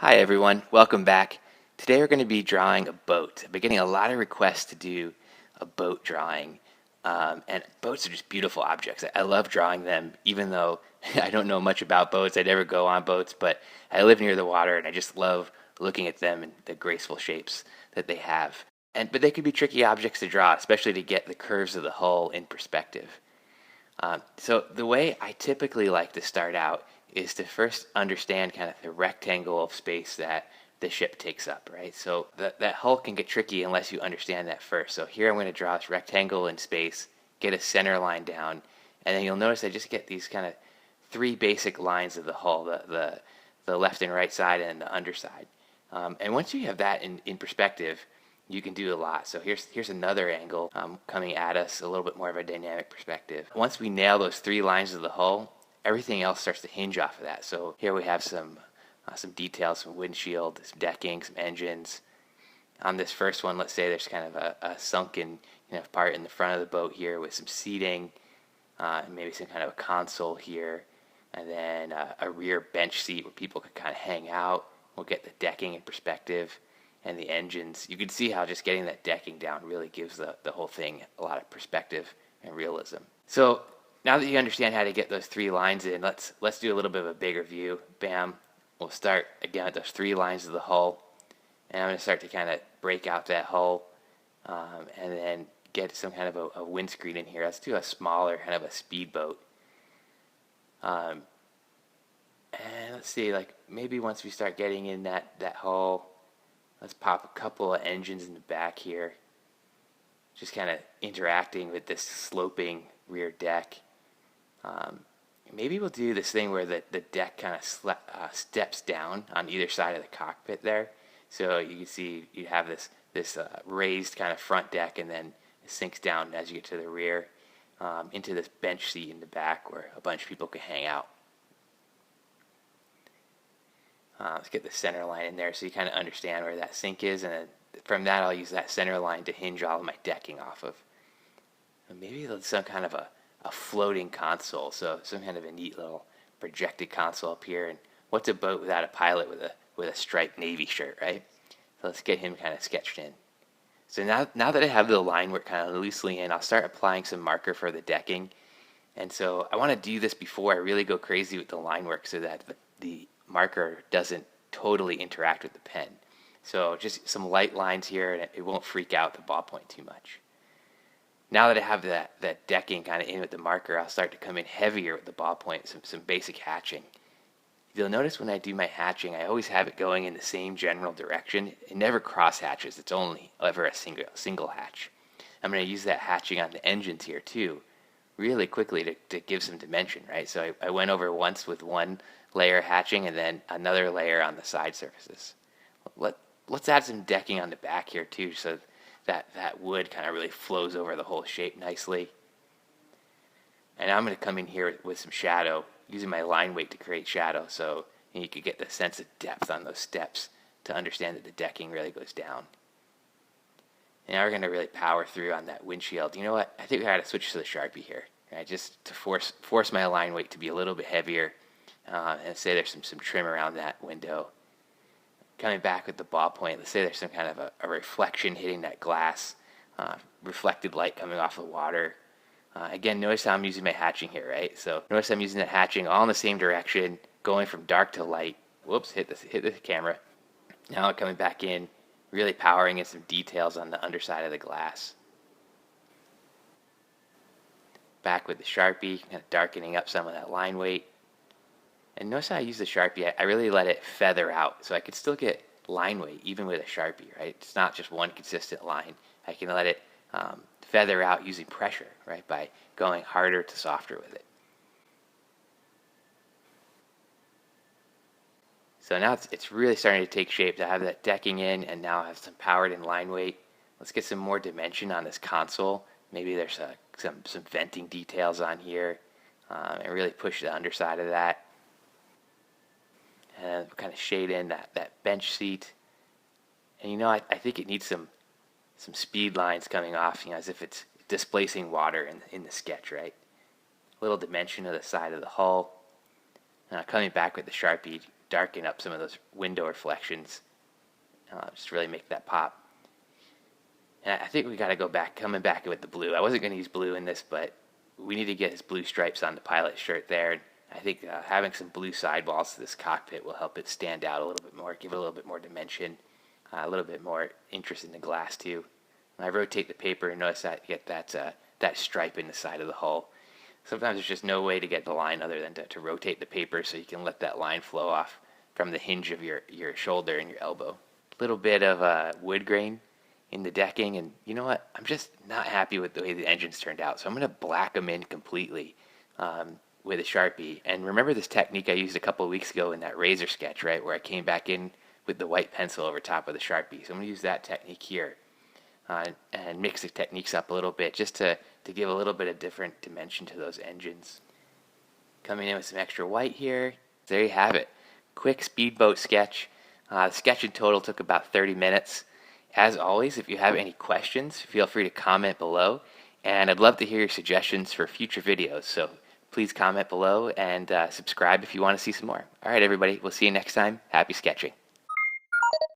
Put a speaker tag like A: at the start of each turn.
A: Hi everyone, welcome back. Today we're going to be drawing a boat. I've been getting a lot of requests to do a boat drawing. And boats are just beautiful objects. I love drawing them, even though I don't know much about boats. I never go on boats, but I live near the water and I just love looking at them and the graceful shapes that they have. But they could be tricky objects to draw, especially to get the curves of the hull in perspective. So the way I typically like to start out is to first understand kind of the rectangle of space that the ship takes up, right? So that hull can get tricky unless you understand that first. So here I'm going to draw this rectangle in space, get a center line down, and then you'll notice I just get these kind of three basic lines of the hull, the left and right side and the underside. And once you have that in perspective, you can do a lot. So here's another angle coming at us, a little bit more of a dynamic perspective. Once we nail those three lines of the hull, everything else starts to hinge off of that. So here we have some details, some windshield, some decking, some engines. On this first one, let's say there's kind of a sunken part in the front of the boat here with some seating, and maybe some kind of a console here, and then a rear bench seat where people could kind of hang out. We'll get the decking in perspective and the engines. You can see how just getting that decking down really gives the whole thing a lot of perspective and realism. So now that you understand how to get those three lines in, let's do a little bit of a bigger view. Bam. We'll start again at those three lines of the hull, and I'm going to start to kind of break out that hull, and then get some kind of a windscreen in here. Let's do a smaller kind of a speedboat. And let's see, like maybe once we start getting in that hull, let's pop a couple of engines in the back here, just kind of interacting with this sloping rear deck. Maybe we'll do this thing where the deck kind of steps down on either side of the cockpit there. So you can see you have this raised kind of front deck, and then it sinks down as you get to the rear into this bench seat in the back where a bunch of people can hang out. Let's get the center line in there so you kind of understand where that sink is, and then from that I'll use that center line to hinge all of my decking off of. And maybe some kind of a floating console, so some kind of a neat little projected console up here. And what's a boat without a pilot with a striped Navy shirt, right? So let's get him kind of sketched in. So now that I have the line work kind of loosely in, I'll start applying some marker for the decking. And so I want to do this before I really go crazy with the line work so that the marker doesn't totally interact with the pen. So just some light lines here, and it won't freak out the ballpoint too much. Now that I have that decking kind of in with the marker, I'll start to come in heavier with the ballpoint, some basic hatching. You'll notice when I do my hatching, I always have it going in the same general direction. It never cross hatches. It's only ever a single hatch. I'm going to use that hatching on the engines here too, really quickly to give some dimension, right? So I went over once with one layer hatching and then another layer on the side surfaces. Let's add some decking on the back here too, so that wood kind of really flows over the whole shape nicely. And I'm going to come in here with some shadow, using my line weight to create shadow, so you could get the sense of depth on those steps to understand that the decking really goes down. And now we're going to really power through on that windshield. You know what? I think we got to switch to the Sharpie here, right? Just to force my line weight to be a little bit heavier, and say there's some trim around that window. Coming back with the ballpoint, let's say there's some kind of a reflection hitting that glass, reflected light coming off the water. Again, notice how I'm using my hatching here, right? So notice I'm using that hatching all in the same direction, going from dark to light. Whoops, hit the camera. Now I'm coming back in, really powering in some details on the underside of the glass. Back with the Sharpie, kind of darkening up some of that line weight. And notice how I use the Sharpie, I really let it feather out, so I could still get line weight even with a Sharpie, right? It's not just one consistent line. I can let it feather out using pressure, right, by going harder to softer with it. So now it's really starting to take shape. I have that decking in, and now I have some powered in line weight. Let's get some more dimension on this console. Maybe there's some venting details on here, and really push the underside of that. And kind of shade in that bench seat. And I think it needs some speed lines coming off, as if it's displacing water in the sketch, right? A little dimension of the side of the hull. Coming back with the Sharpie, darken up some of those window reflections. Just really make that pop. And I think we got to go back, coming back with the blue. I wasn't going to use blue in this, but we need to get his blue stripes on the pilot shirt there. And I think having some blue sidewalls to this cockpit will help it stand out a little bit more, give it a little bit more dimension, a little bit more interest in the glass too. When I rotate the paper, and notice that you get that stripe in the side of the hull. Sometimes there's just no way to get the line other than to rotate the paper so you can let that line flow off from the hinge of your shoulder and your elbow. A little bit of wood grain in the decking, and you know what? I'm just not happy with the way the engines turned out, so I'm going to black them in completely with a Sharpie. And remember this technique I used a couple of weeks ago in that razor sketch, right, where I came back in with the white pencil over top of the Sharpie. So I'm going to use that technique here and mix the techniques up a little bit just to give a little bit of different dimension to those engines. Coming in with some extra white here. There you have it. Quick speedboat sketch. The sketch in total took about 30 minutes. As always, if you have any questions, feel free to comment below. And I'd love to hear your suggestions for future videos. So please comment below and subscribe if you want to see some more. All right, everybody. We'll see you next time. Happy sketching.